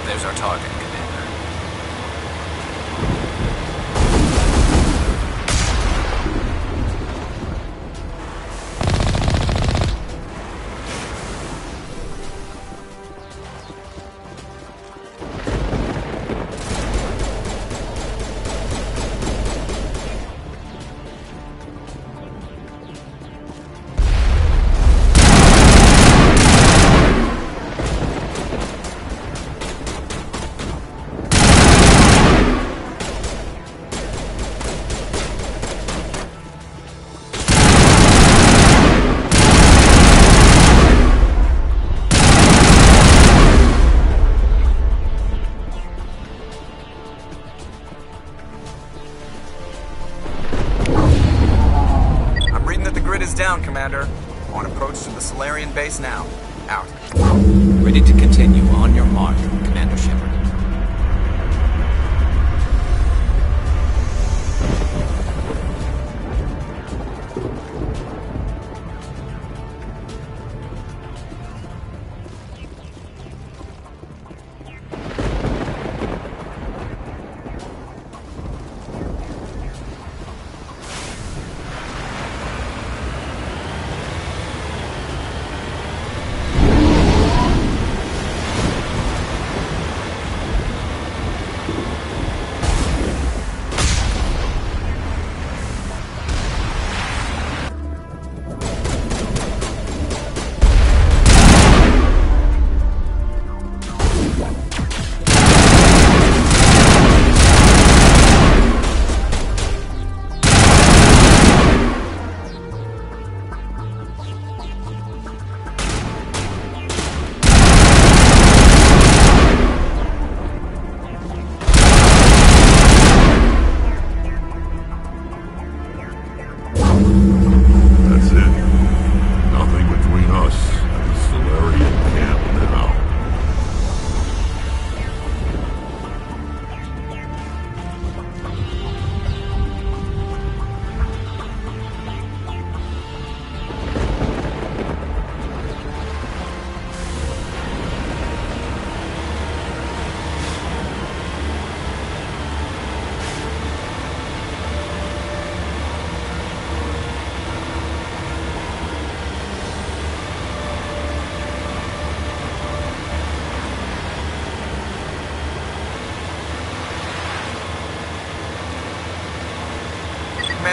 There's our target, Commander. Down, Commander. On approach to the Solarian base now. Out. Ready to continue on your mark, Commander Shepard.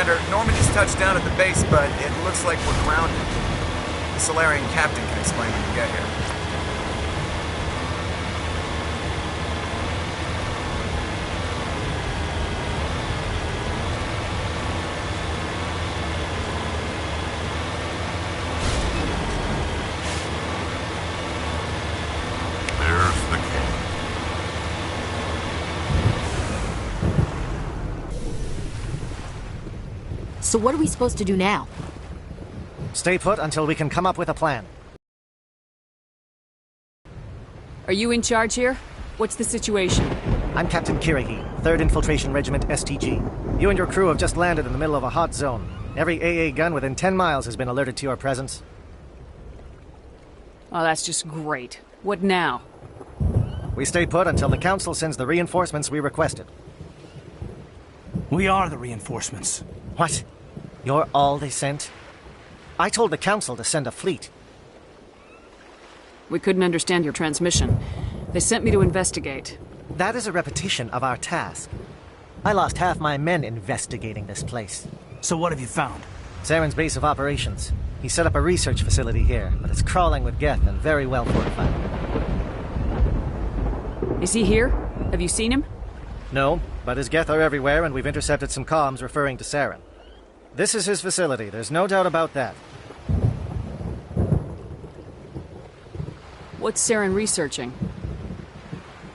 Commander, Normandy's touched down at the base, but it looks like we're grounded. The Solarian captain can explain when we get here. There's the king. So what are we supposed to do now? Stay put until we can come up with a plan. Are you in charge here? What's the situation? I'm Captain Kiriki, 3rd Infiltration Regiment STG. You and your crew have just landed in the middle of a hot zone. Every AA gun within 10 miles has been alerted to your presence. Oh, that's just great. What now? We stay put until the Council sends the reinforcements we requested. We are the reinforcements. What? You're all they sent? I told the Council to send a fleet. We couldn't understand your transmission. They sent me to investigate. That is a repetition of our task. I lost half my men investigating this place. So what have you found? Saren's base of operations. He set up a research facility here, but it's crawling with Geth and very well fortified. Is he here? Have you seen him? No, but his Geth are everywhere, and we've intercepted some comms referring to Saren. This is his facility, there's no doubt about that. What's Saren researching?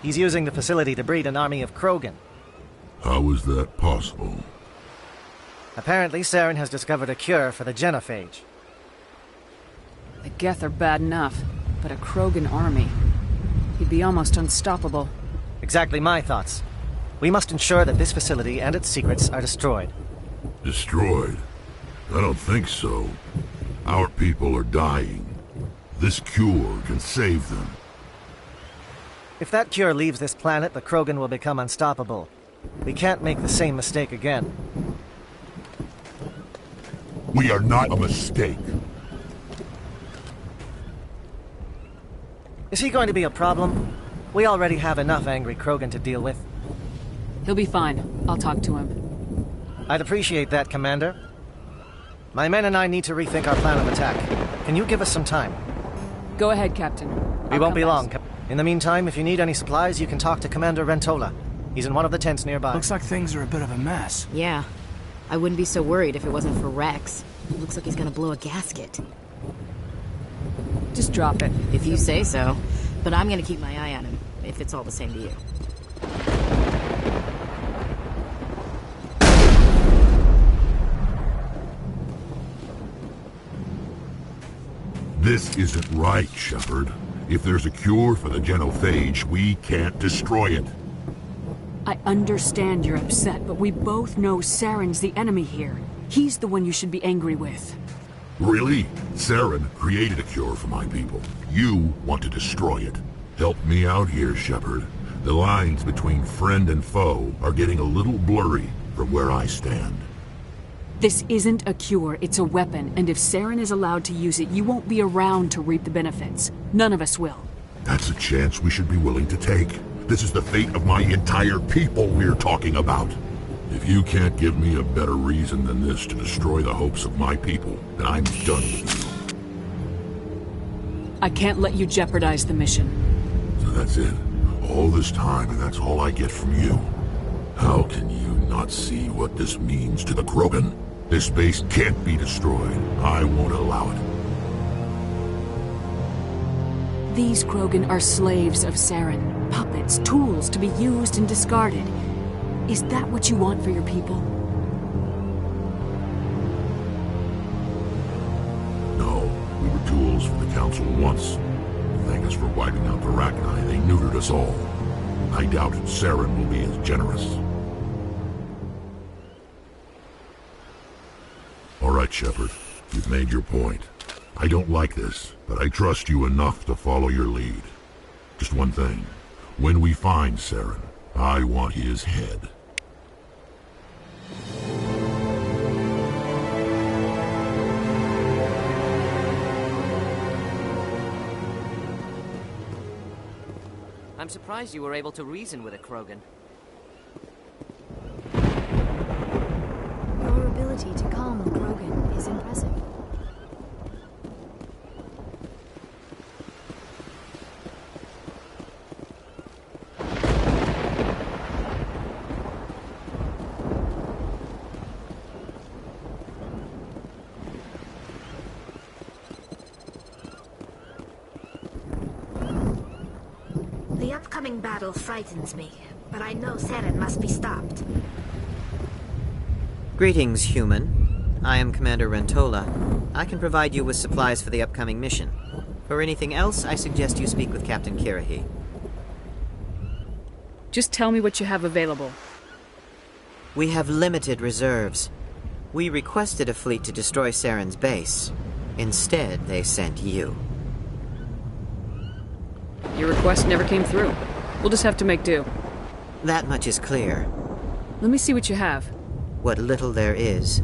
He's using the facility to breed an army of Krogan. How is that possible? Apparently, Saren has discovered a cure for the genophage. The Geth are bad enough, but a Krogan army. He'd be almost unstoppable. Exactly my thoughts. We must ensure that this facility and its secrets are destroyed. Destroyed? I don't think so. Our people are dying. This cure can save them. If that cure leaves this planet, the Krogan will become unstoppable. We can't make the same mistake again. We are not a mistake. Is he going to be a problem? We already have enough angry Krogan to deal with. He'll be fine. I'll talk to him. I'd appreciate that, Commander. My men and I need to rethink our plan of attack. Can you give us some time? Go ahead, Captain. We won't be long. In the meantime, if you need any supplies, you can talk to Commander Rentola. He's in one of the tents nearby. Looks like things are a bit of a mess. Yeah. I wouldn't be so worried if it wasn't for Rex. Looks like he's gonna blow a gasket. Just drop it. If you say so. But I'm gonna keep my eye on him, if it's all the same to you. This isn't right, Shepard. If there's a cure for the genophage, we can't destroy it. I understand you're upset, but we both know Saren's the enemy here. He's the one you should be angry with. Really? Saren created a cure for my people. You want to destroy it. Help me out here, Shepard. The lines between friend and foe are getting a little blurry from where I stand. This isn't a cure, it's a weapon, and if Saren is allowed to use it, you won't be around to reap the benefits. None of us will. That's a chance we should be willing to take. This is the fate of my entire people we're talking about. If you can't give me a better reason than this to destroy the hopes of my people, then I'm done with you. I can't let you jeopardize the mission. So that's it. All this time, and that's all I get from you. How can you not see what this means to the Krogan? This base can't be destroyed. I won't allow it. These Krogan are slaves of Saren, puppets, tools to be used and discarded. Is that what you want for your people? No, we were tools for the Council once. Thank us for wiping out the Rachni. They neutered us all. I doubt Saren will be as generous. All right, Shepard. You've made your point. I don't like this, but I trust you enough to follow your lead. Just one thing. When we find Saren, I want his head. I'm surprised you were able to reason with a Krogan. Your ability upcoming battle frightens me, but I know Saren must be stopped. Greetings, human. I am Commander Rentola. I can provide you with supplies for the upcoming mission. For anything else, I suggest you speak with Captain Kirahi. Just tell me what you have available. We have limited reserves. We requested a fleet to destroy Saren's base. Instead, they sent you. Your request never came through. We'll just have to make do. That much is clear. Let me see what you have. What little there is.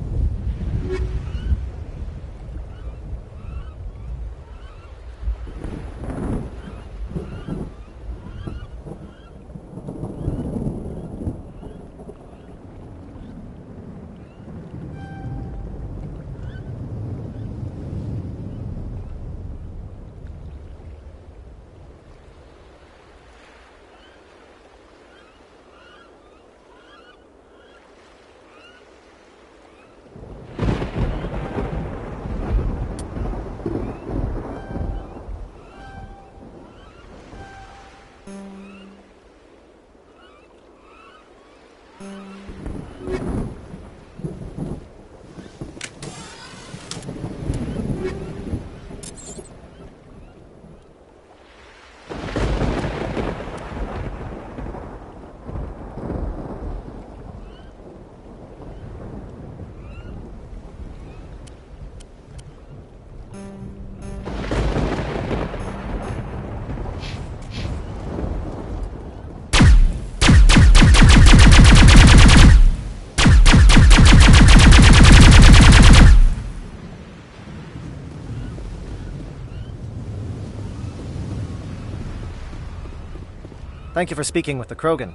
Thank you for speaking with the Krogan.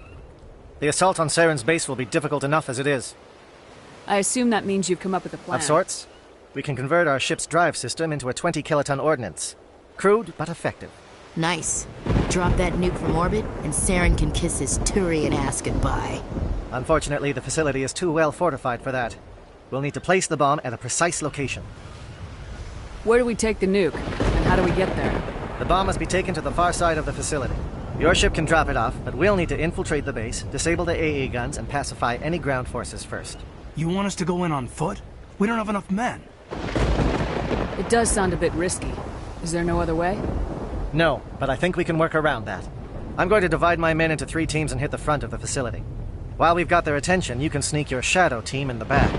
The assault on Saren's base will be difficult enough as it is. I assume that means you've come up with a plan. Of sorts. We can convert our ship's drive system into a 20-kiloton ordnance. Crude, but effective. Nice. Drop that nuke from orbit, and Saren can kiss his Turian ass goodbye. Unfortunately, the facility is too well fortified for that. We'll need to place the bomb at a precise location. Where do we take the nuke, and how do we get there? The bomb must be taken to the far side of the facility. Your ship can drop it off, but we'll need to infiltrate the base, disable the AA guns, and pacify any ground forces first. You want us to go in on foot? We don't have enough men. It does sound a bit risky. Is there no other way? No, but I think we can work around that. I'm going to divide my men into 3 teams and hit the front of the facility. While we've got their attention, you can sneak your shadow team in the back.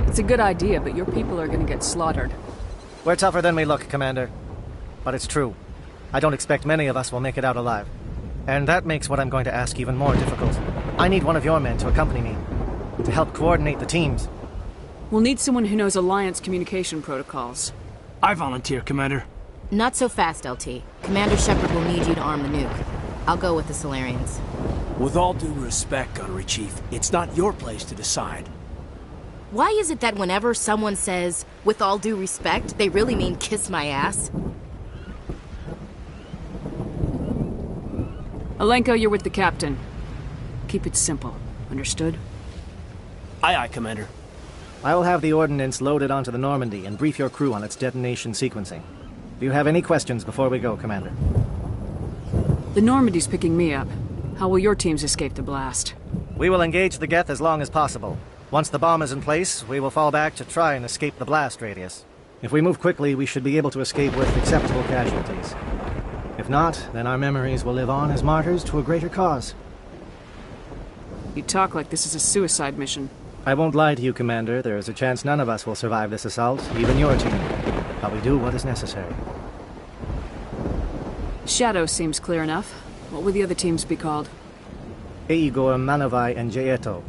It's a good idea, but your people are gonna get slaughtered. We're tougher than we look, Commander. But it's true. I don't expect many of us will make it out alive. And that makes what I'm going to ask even more difficult. I need one of your men to accompany me, to help coordinate the teams. We'll need someone who knows Alliance communication protocols. I volunteer, Commander. Not so fast, LT. Commander Shepard will need you to arm the nuke. I'll go with the Solarians. With all due respect, Gunnery Chief, it's not your place to decide. Why is it that whenever someone says, with all due respect, they really mean kiss my ass? Alenko, you're with the captain. Keep it simple. Understood? Aye, aye, Commander. I will have the ordnance loaded onto the Normandy and brief your crew on its detonation sequencing. Do you have any questions before we go, Commander? The Normandy's picking me up. How will your teams escape the blast? We will engage the Geth as long as possible. Once the bomb is in place, we will fall back to try and escape the blast radius. If we move quickly, we should be able to escape with acceptable casualties. If not, then our memories will live on as martyrs to a greater cause. You talk like this is a suicide mission. I won't lie to you, Commander. There is a chance none of us will survive this assault, even your team. But we do what is necessary. Shadow seems clear enough. What would the other teams be called? Eigor, Manovai, and Jaeto.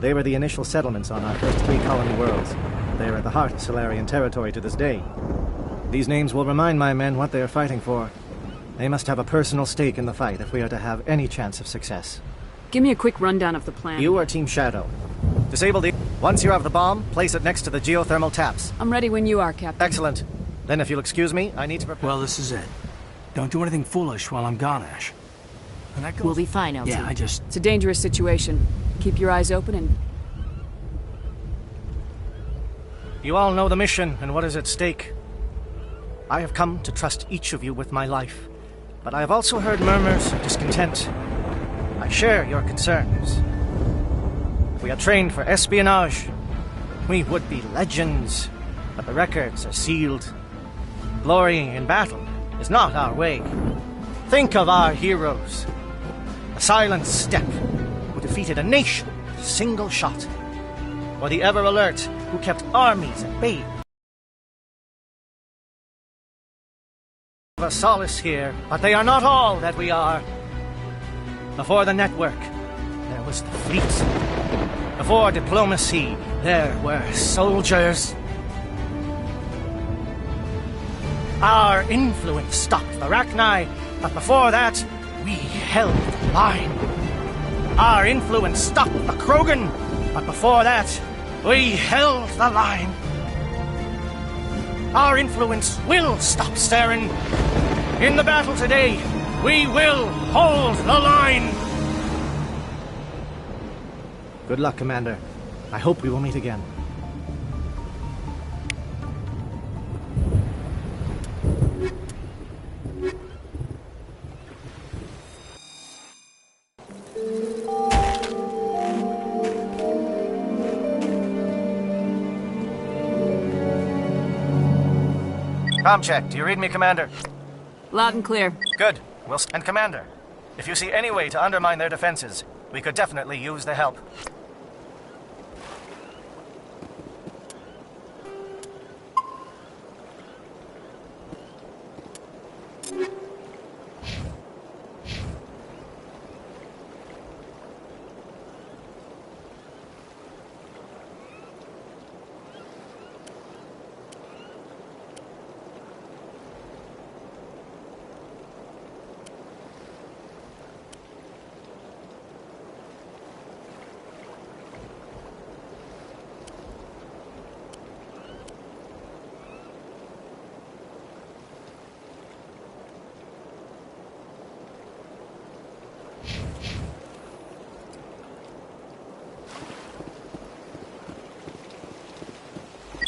They were the initial settlements on our first 3 colony worlds. They are at the heart of Solarian territory to this day. These names will remind my men what they are fighting for. They must have a personal stake in the fight if we are to have any chance of success. Give me a quick rundown of the plan. You are Team Shadow. Disable the... Once you have the bomb, place it next to the geothermal taps. I'm ready when you are, Captain. Excellent. Then if you'll excuse me, I need to prepare... Well, this is it. Don't do anything foolish while I'm gone, Ash. And that goes... We'll be fine, LT. Yeah, It's a dangerous situation. Keep your eyes open and... You all know the mission and what is at stake. I have come to trust each of you with my life. But I have also heard murmurs of discontent. I share your concerns. We are trained for espionage. We would be legends, but the records are sealed. Glorying in battle is not our way. Think of our heroes. The silent step who defeated a nation with a single shot. Or the ever-alert who kept armies at bay. A solace here, but they are not all that we are. Before the network, there was the fleet. Before diplomacy, there were soldiers. Our influence stopped the Rachni, but before that, we held the line. Our influence stopped the Krogan, but before that, we held the line. Our influence will stop Saren. In the battle today, we will hold the line. Good luck, Commander. I hope we will meet again. Com check. Do you read me, Commander? Loud and clear. Good. And Commander, if you see any way to undermine their defenses, we could definitely use the help.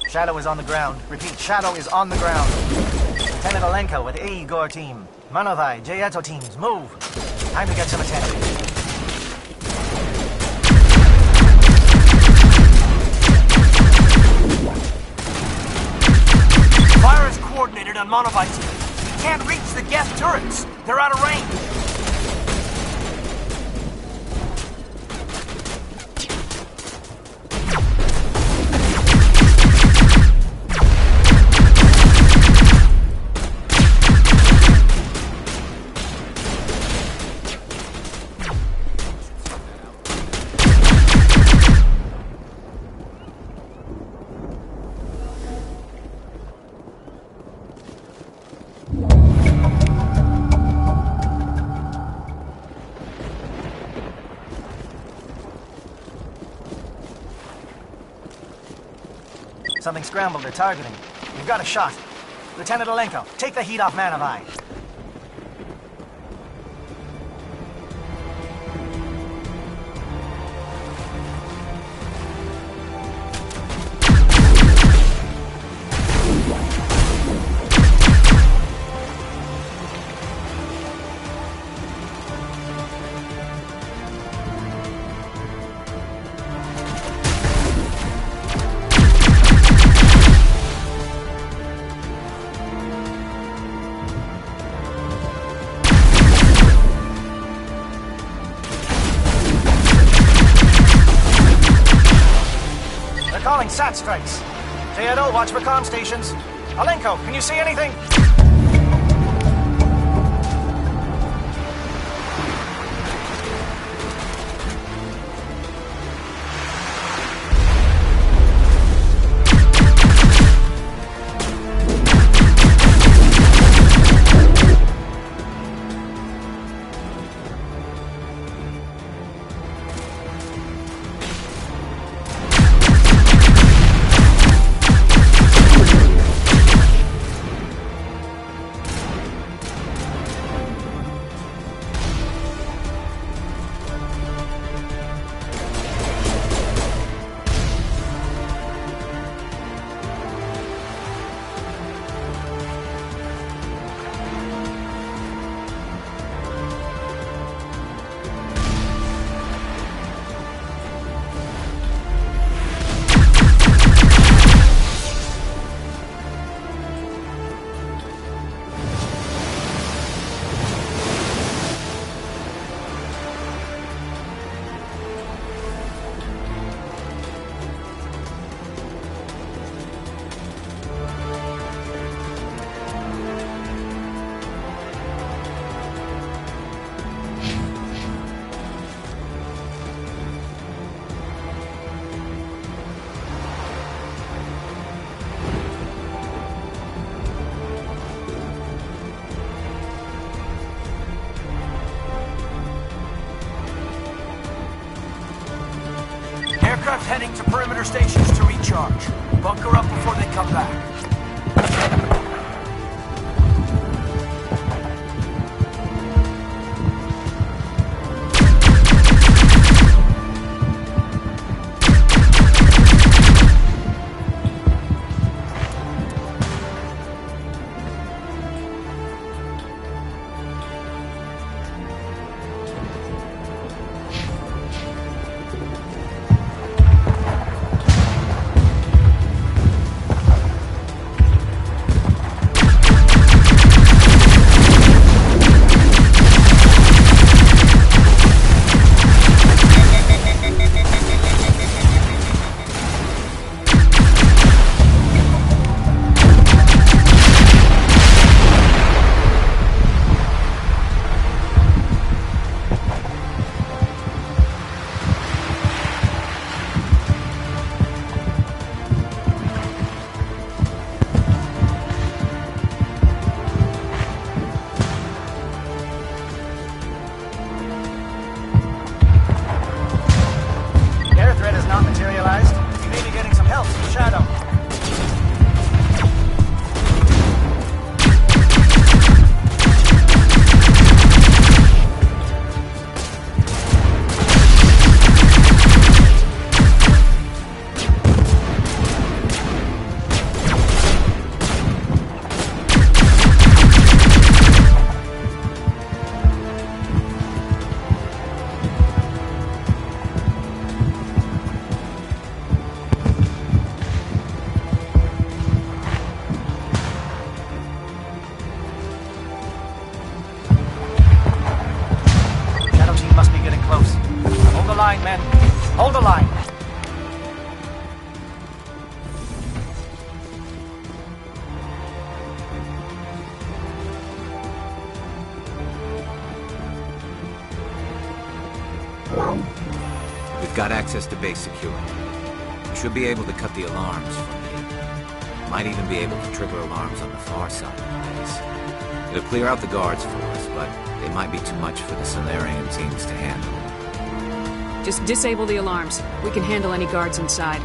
Shadow is on the ground. Repeat, Shadow is on the ground. Lieutenant Alenko with A. Igor team. Manovai, Jayeto teams, move. Time to get some attention. Fire is coordinated on Manovai team. We can't reach the Geth turrets. They're out of range. Something scrambled their targeting. We've got a shot. Lieutenant Alenko, take the heat off Manovai. Calling SAT strikes. Jayeto, watch for comm stations. Alenko, can you see anything? heading to perimeter stations to recharge. Bunker up before they come back. Hold the line. We've got access to base security. We should be able to cut the alarms from here. Might even be able to trigger alarms on the far side of the base. It'll clear out the guards for us, but they might be too much for the Solarian teams to handle. Just disable the alarms. We can handle any guards inside.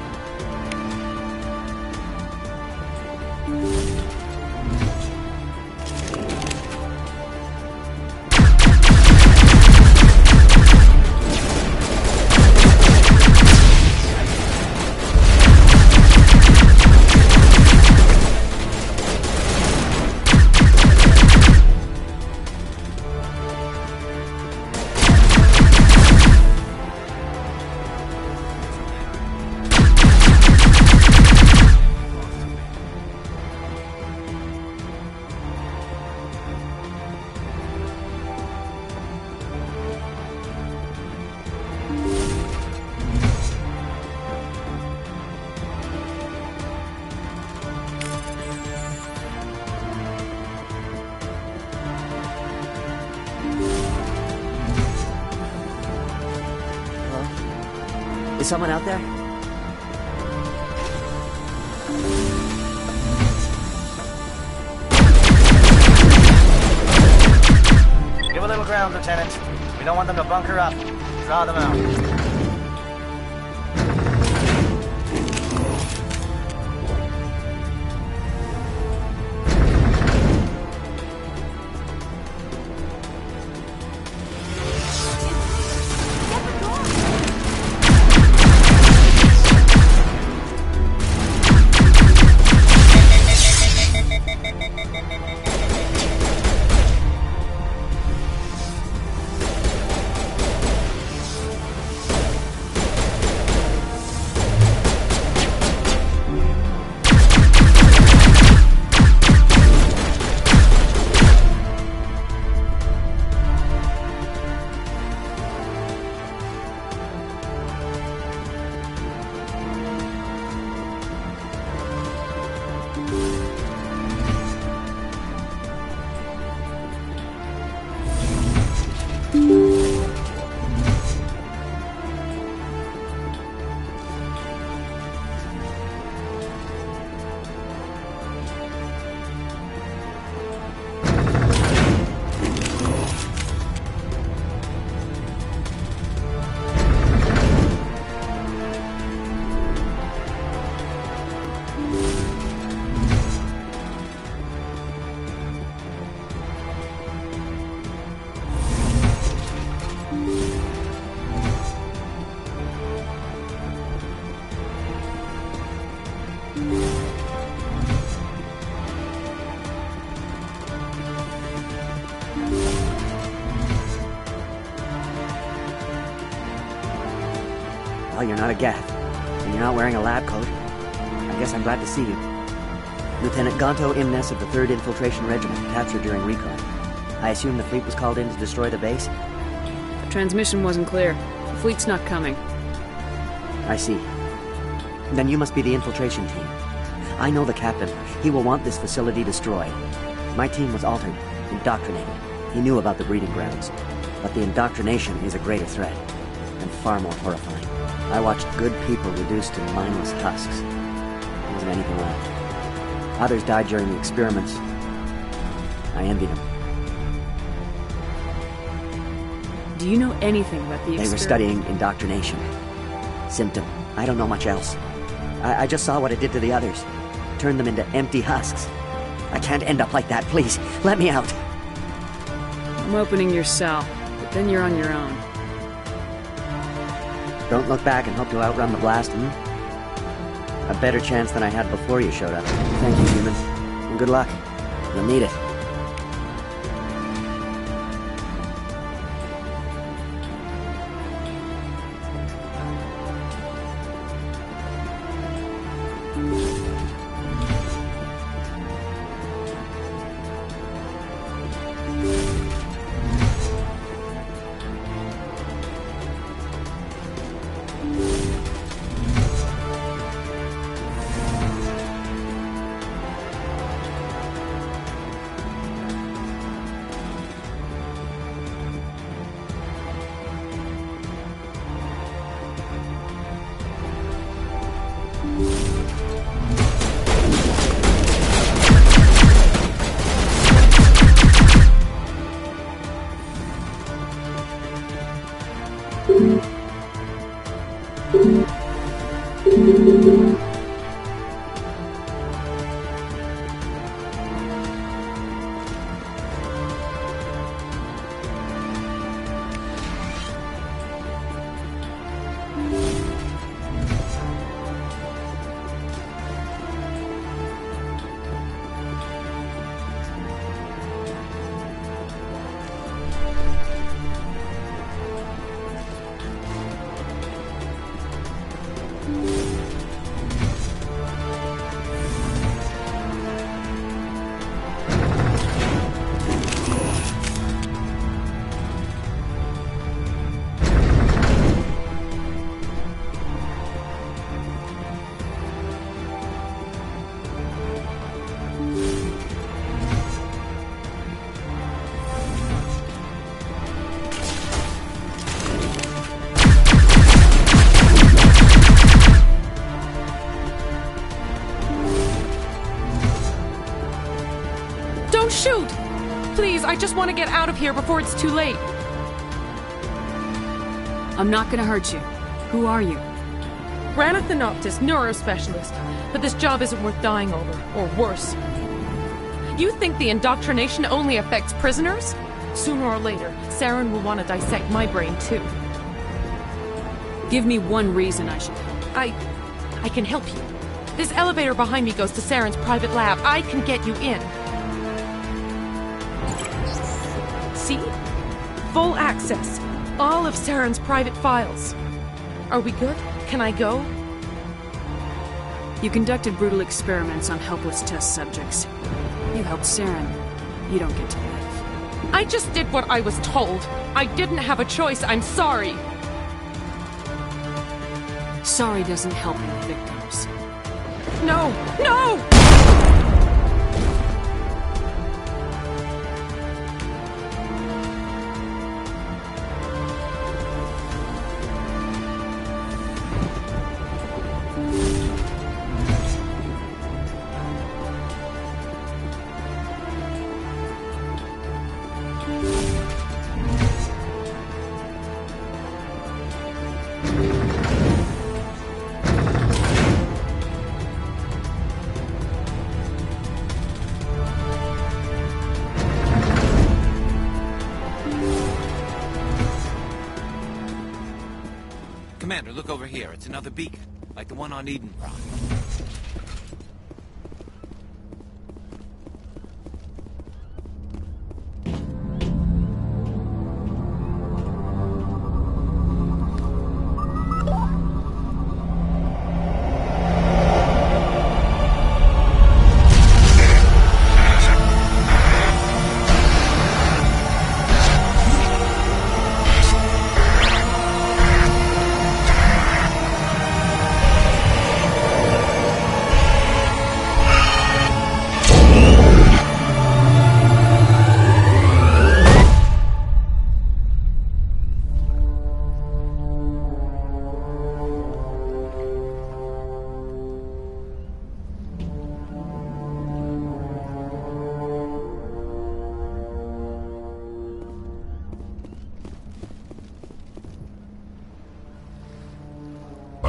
Is someone out there? Give a little ground, Lieutenant. We don't want them to bunker up. Draw them out. Well, you're not a Geth, and you're not wearing a lab coat. I guess I'm glad to see you. Lieutenant Gonto Imnes of the 3rd Infiltration Regiment, captured during recon. I assume the fleet was called in to destroy the base? The transmission wasn't clear. The fleet's not coming. I see. Then you must be the infiltration team. I know the captain. He will want this facility destroyed. My team was altered, indoctrinated. He knew about the breeding grounds. But the indoctrination is a greater threat, and far more horrifying. I watched good people reduced to mindless husks. There wasn't anything left. Others died during the experiments. I envied them. Do you know anything about the They were studying indoctrination. Symptom. I don't know much else. I just saw what it did to the others. Turned them into empty husks. I can't end up like that, please. Let me out. I'm opening your cell, but then you're on your own. Don't look back and hope to outrun the blast, A better chance than I had before you showed up. Thank you, human. And good luck. You'll need it. Shoot! Please, I just want to get out of here before it's too late. I'm not gonna hurt you. Who are you? Ranith the Noctis, neurospecialist. But this job isn't worth dying over, or worse. You think the indoctrination only affects prisoners? Sooner or later, Saren will want to dissect my brain too. Give me one reason I should help. I can help you. This elevator behind me goes to Saren's private lab. I can get you in. See? Full access. All of Saren's private files. Are we good? Can I go? You conducted brutal experiments on helpless test subjects. You helped Saren. You don't get to live. I just did what I was told. I didn't have a choice. I'm sorry. Sorry doesn't help any victims. No! No! Commander, look over here. It's another beacon, like the one on Eden Rock.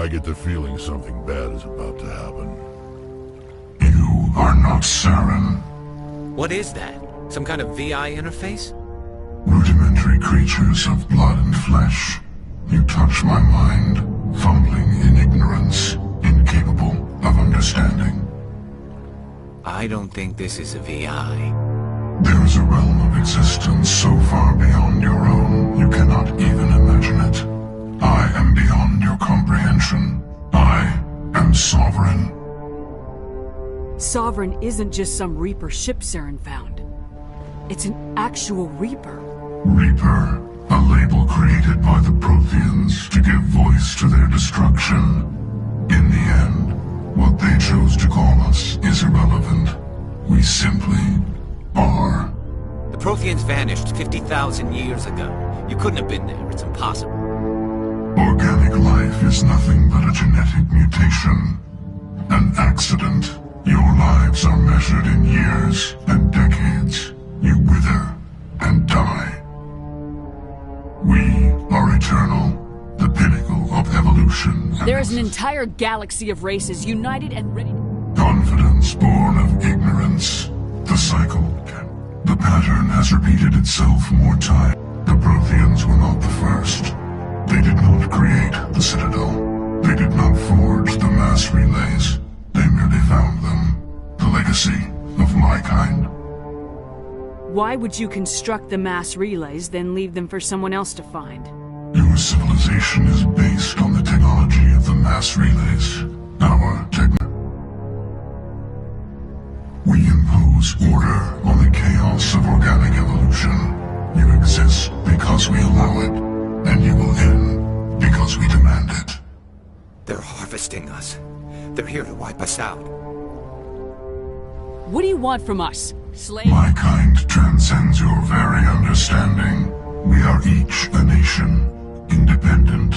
I get the feeling something bad is about to happen. You are not Saren. What is that? Some kind of VI interface? Rudimentary creatures of blood and flesh. You touch my mind, fumbling in ignorance, incapable of understanding. I don't think this is a VI. There is a realm of existence so far beyond your own, you cannot even imagine it. I am beyond your comprehension. I am Sovereign. Sovereign isn't just some Reaper ship Saren found. It's an actual Reaper. Reaper, a label created by the Protheans to give voice to their destruction. In the end, what they chose to call us is irrelevant. We simply are. The Protheans vanished 50,000 years ago. You couldn't have been there. It's impossible. Organic life is nothing but a genetic mutation. An accident. Your lives are measured in years and decades. You wither and die. We are eternal, the pinnacle of evolution. There is an entire galaxy of races united and ready to... Confidence born of ignorance. The cycle. The pattern has repeated itself more times. The Protheans were not the first. They did not create the Citadel. They did not forge the mass relays. They merely found them. The legacy of my kind. Why would you construct the mass relays, then leave them for someone else to find? Your civilization is based on the technology of the mass relays. Our We impose order on the chaos of organic evolution. You exist because we allow it, and you will end because we demand it. They're harvesting us. They're here to wipe us out. What do you want from us, slave? My kind transcends your very understanding. We are each a nation, independent,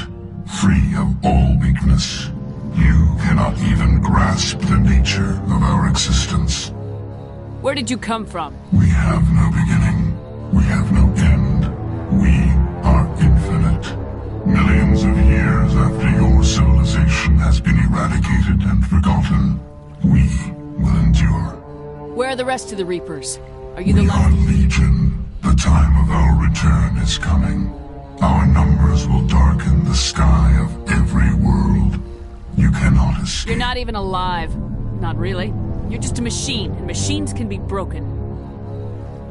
free of all weakness. You cannot even grasp the nature of our existence. Where did you come from? We have no beginning. We have no end. We are infinite. Millions of years after your civilization has been eradicated and forgotten, we will endure. Where are the rest of the Reapers? Are you the We last? are Legion. The time of our return is coming. Our numbers will darken the sky of every world. You cannot escape. You're not even alive. Not really. You're just a machine, and machines can be broken.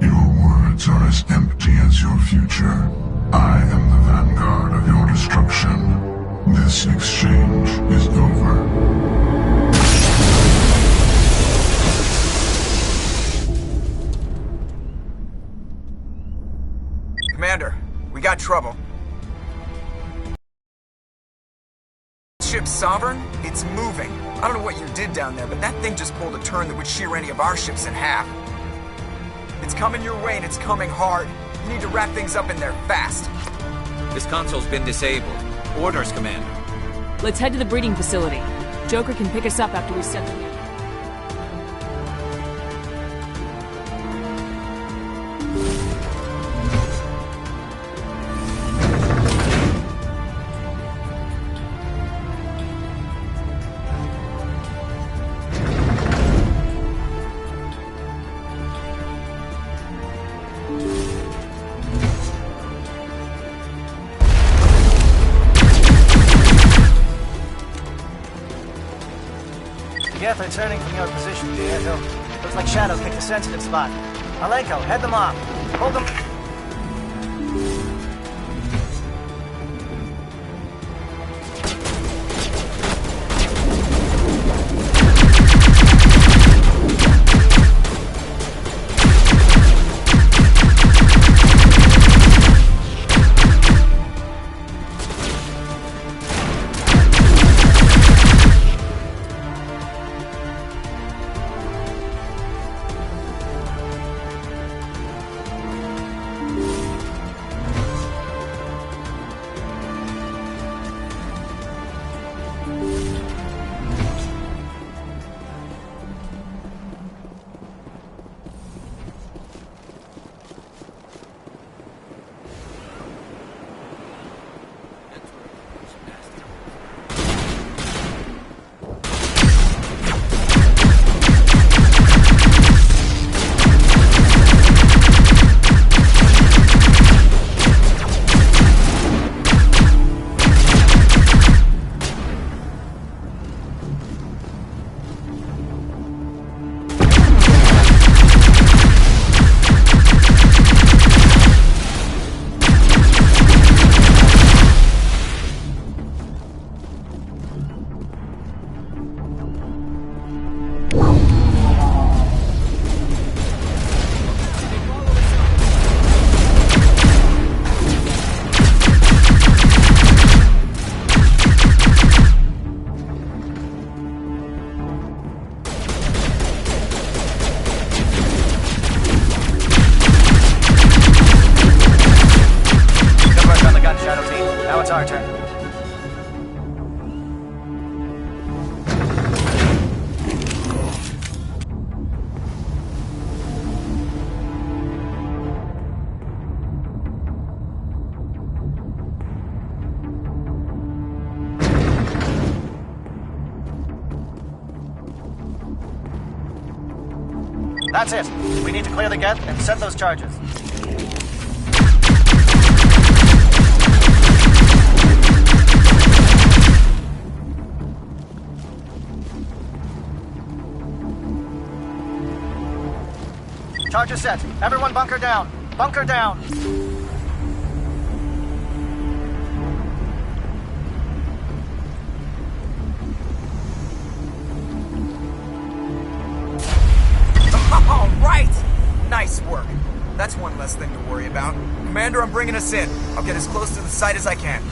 Your words are as empty as your future. I am the vanguard of your destruction. This exchange is over. Commander, we got trouble. Ship Sovereign? It's moving. I don't know what you did down there, but that thing just pulled a turn that would shear any of our ships in half. It's coming your way and it's coming hard. You need to wrap things up in there fast. This console's been disabled. Orders, Commander. Let's head to the breeding facility. Joker can pick us up after we set the... Geth are turning from your position, Diego. Looks like Shadow picked a sensitive spot. Malenko, head them off. Hold them... That's it. We need to clear the gate and set those charges. Charges set. Everyone bunker down. Bunker down. All right! Nice work. That's one less thing to worry about. Commander, I'm bringing us in. I'll get as close to the site as I can.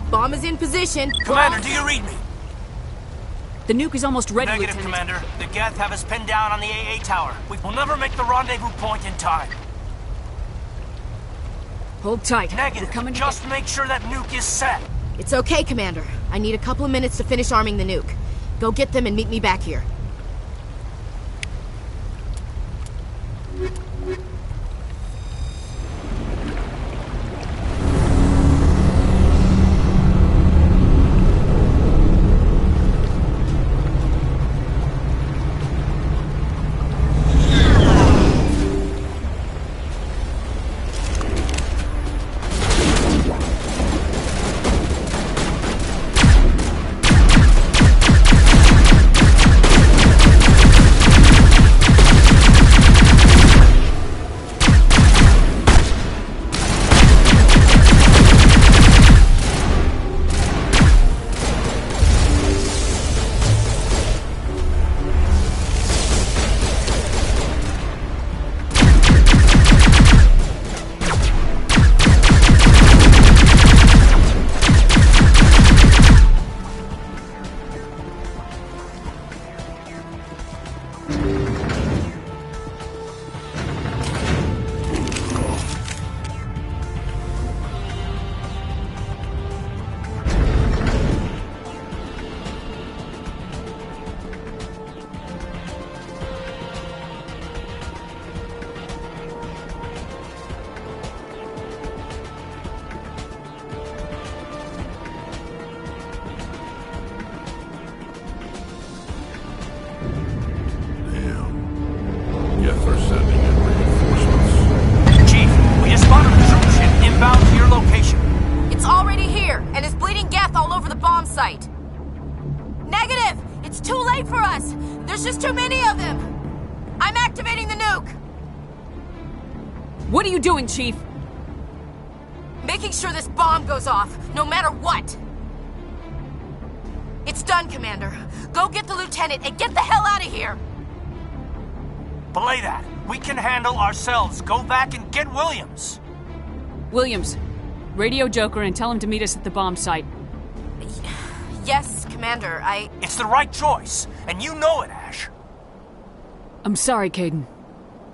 Bomb is in position. Commander, do you read me? The nuke is almost ready, Negative, Lieutenant. Commander. The Geth have us pinned down on the AA tower. We will never make the rendezvous point in time. Hold tight. Negative. Just make sure that nuke is set. It's okay, Commander. I need a couple of minutes to finish arming the nuke. Go get them and meet me back here. Negative! It's too late for us! There's just too many of them! I'm activating the nuke! What are you doing, Chief? Making sure this bomb goes off, no matter what! It's done, Commander. Go get the lieutenant and get the hell out of here! Belay that. We can handle ourselves. Go back and get Williams. Williams, radio Joker and tell him to meet us at the bomb site. Yes, Commander, It's the right choice, and you know it, Ash. I'm sorry, Caden.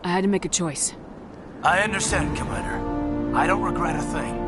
I had to make a choice. I understand, Commander. I don't regret a thing.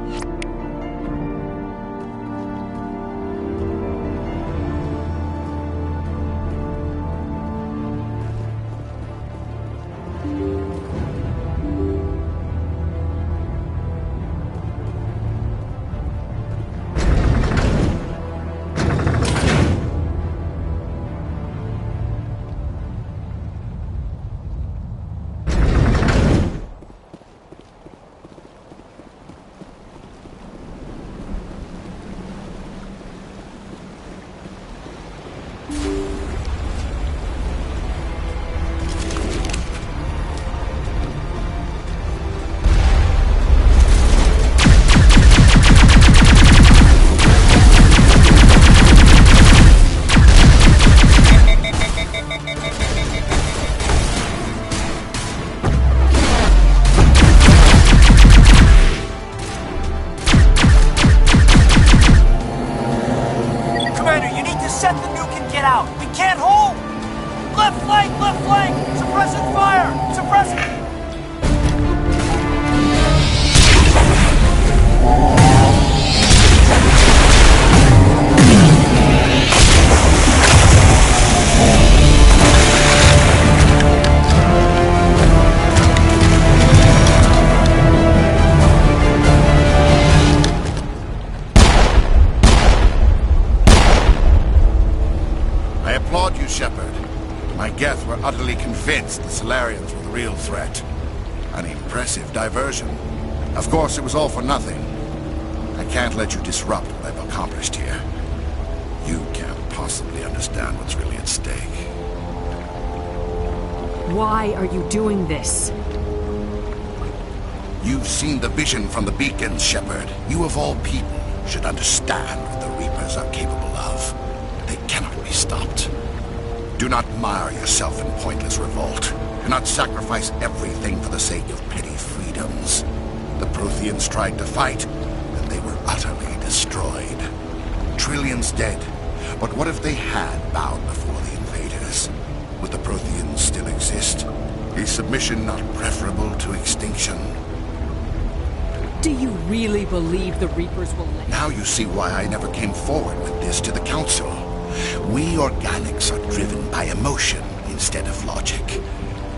Just set the nuke and get out. We can't hold! Left flank! Left flank! Suppressing fire! Suppressing... Shepard. My Geth were utterly convinced the Solarians were the real threat. An impressive diversion. Of course, it was all for nothing. I can't let you disrupt what I've accomplished here. You can't possibly understand what's really at stake. Why are you doing this? You've seen the vision from the beacons, Shepard. You of all people should understand what the Reapers are capable of. They cannot be stopped. Do not mire yourself in pointless revolt. Do not sacrifice everything for the sake of petty freedoms. The Protheans tried to fight, and they were utterly destroyed. Trillions dead. But what if they had bowed before the invaders? Would the Protheans still exist? Is submission not preferable to extinction? Do you really believe the Reapers will let... Now you see why I never came forward with this to the Council. We organics are driven by emotion instead of logic.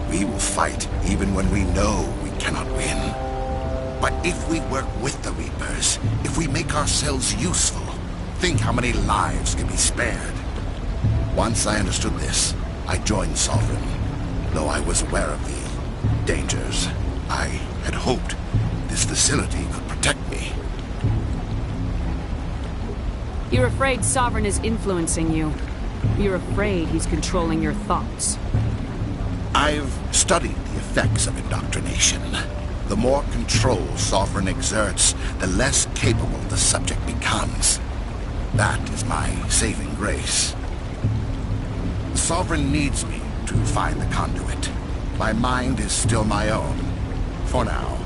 We will fight even when we know we cannot win. But if we work with the Reapers, if we make ourselves useful, think how many lives can be spared. Once I understood this, I joined Sovereign. Though I was aware of the dangers, I had hoped this facility could protect me. You're afraid Sovereign is influencing you. You're afraid he's controlling your thoughts. I've studied the effects of indoctrination. The more control Sovereign exerts, the less capable the subject becomes. That is my saving grace. Sovereign needs me to find the conduit. My mind is still my own, for now.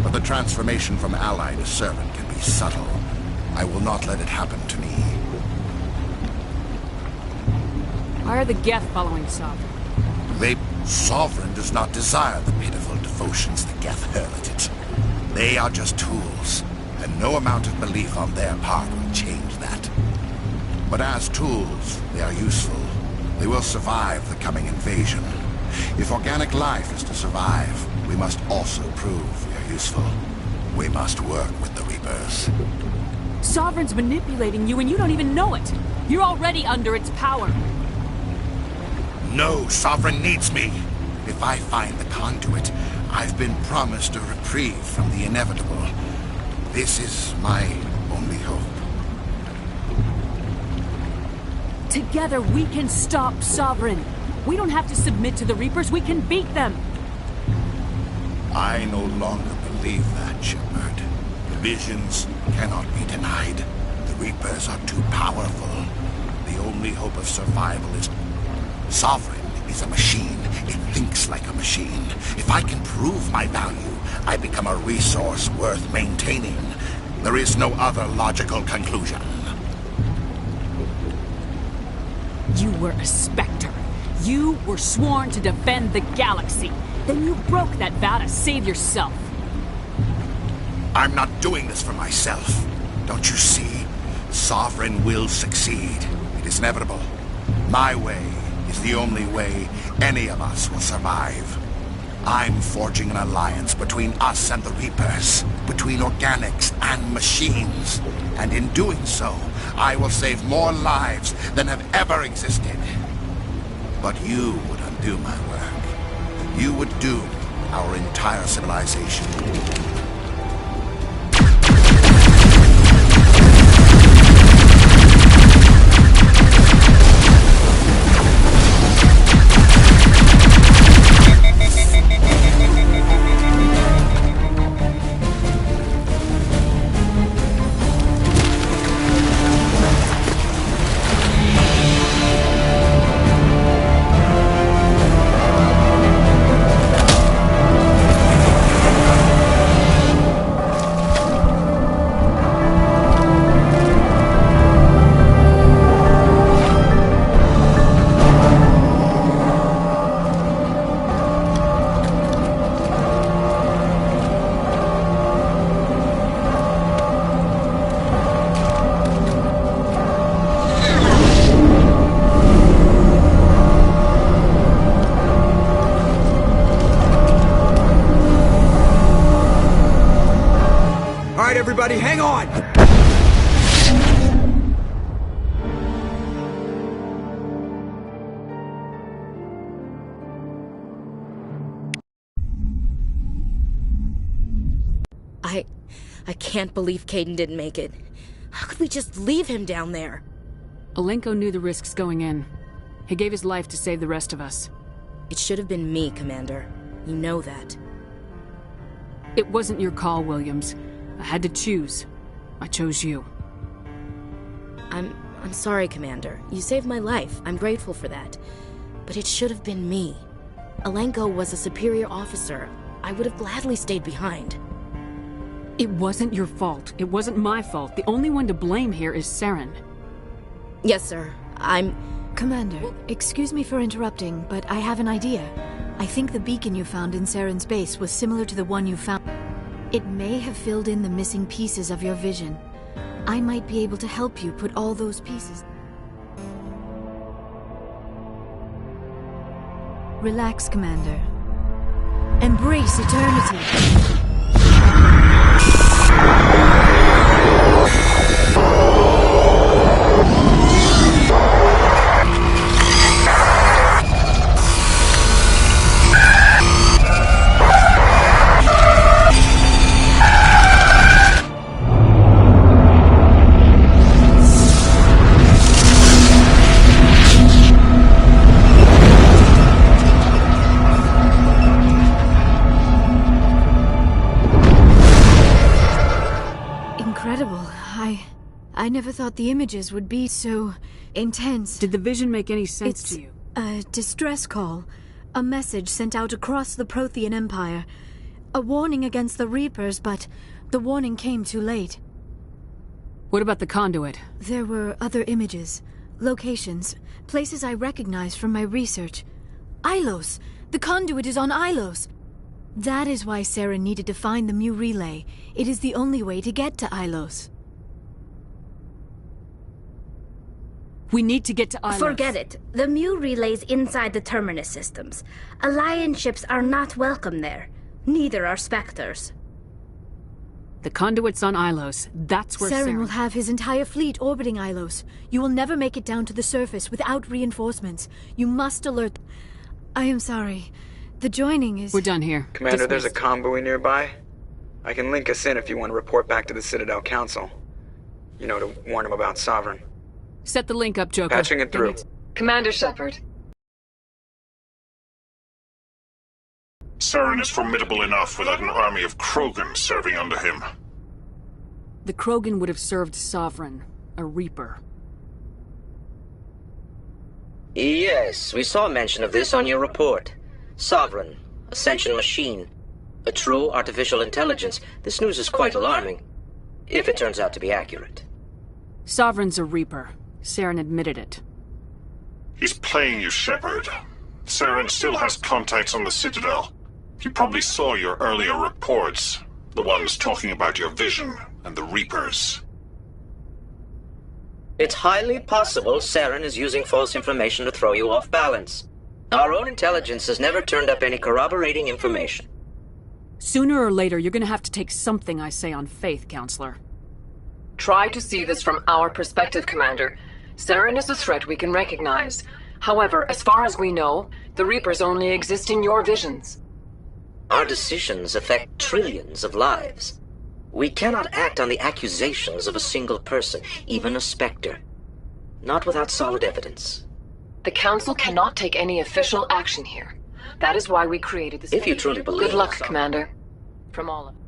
But the transformation from ally to servant can be subtle. I will not let it happen to me. Why are the Geth following Sovereign? Sovereign does not desire the pitiful devotions the Geth hurl at it. They are just tools, and no amount of belief on their part will change that. But as tools, they are useful. They will survive the coming invasion. If organic life is to survive, we must also prove we are useful. We must work with the Reapers. Sovereign's manipulating you and you don't even know it. You're already under its power. No, Sovereign needs me. If I find the conduit, I've been promised a reprieve from the inevitable. This is my only hope. Together we can stop Sovereign. We don't have to submit to the Reapers, we can beat them. I no longer believe that, Shepard. Visions cannot be denied. The Reapers are too powerful. The only hope of survival is... Sovereign is a machine. It thinks like a machine. If I can prove my value, I become a resource worth maintaining. There is no other logical conclusion. You were a Spectre. You were sworn to defend the galaxy. Then you broke that vow to save yourself. I'm not doing this for myself. Don't you see? Sovereign will succeed. It is inevitable. My way is the only way any of us will survive. I'm forging an alliance between us and the Reapers, between organics and machines. And in doing so, I will save more lives than have ever existed. But you would undo my work. You would doom our entire civilization. I can't believe Caden didn't make it. How could we just leave him down there? Alenko knew the risks going in. He gave his life to save the rest of us. It should have been me, Commander. You know that. It wasn't your call, Williams. I had to choose. I chose you. I'm sorry, Commander. You saved my life. I'm grateful for that. But it should have been me. Alenko was a superior officer. I would have gladly stayed behind. It wasn't your fault. It wasn't my fault. The only one to blame here is Saren. Yes, sir. Commander, excuse me for interrupting, but I have an idea. I think the beacon you found in Saren's base was similar to the one you found. It may have filled in the missing pieces of your vision. I might be able to help you put all those pieces. Relax, Commander. Embrace eternity. I never thought the images would be so intense. Did the vision make any sense to you? A distress call. A message sent out across the Prothean Empire. A warning against the Reapers, but the warning came too late. What about the conduit? There were other images, locations, places I recognized from my research. Ilos! The conduit is on Ilos! That is why Saren needed to find the Mu relay. It is the only way to get to Ilos. We need to get to Ilos. Forget it. The Mu relay's inside the Terminus systems. Alliance ships are not welcome there. Neither are Spectres. The conduit's on Ilos. That's where Saren will have his entire fleet orbiting Ilos. You will never make it down to the surface without reinforcements. You must alert. I am sorry. The joining is... We're done here. Commander, there's a convoy nearby. I can link us in if you want to report back to the Citadel Council. You know, to warn them about Sovereign. Set the link up, Joker. Patching it through. Commander Shepard. Saren is formidable enough without an army of Krogan serving under him. The Krogan would have served Sovereign, a Reaper. Yes, we saw mention of this on your report. Sovereign, Ascension machine, a true artificial intelligence. This news is quite alarming, if it turns out to be accurate. Sovereign's a Reaper. Saren admitted it. He's playing you, Shepard. Saren still has contacts on the Citadel. He probably saw your earlier reports. The ones talking about your vision and the Reapers. It's highly possible Saren is using false information to throw you off balance. Our own intelligence has never turned up any corroborating information. Sooner or later, you're gonna have to take something I say on faith, Counselor. Try to see this from our perspective, Commander. Saren is a threat we can recognize. However, as far as we know, the Reapers only exist in your visions. Our decisions affect trillions of lives. We cannot act on the accusations of a single person, even a Spectre. Not without solid evidence. The Council cannot take any official action here. That is why we created this. If you truly believe. Good luck, Commander. From all of us.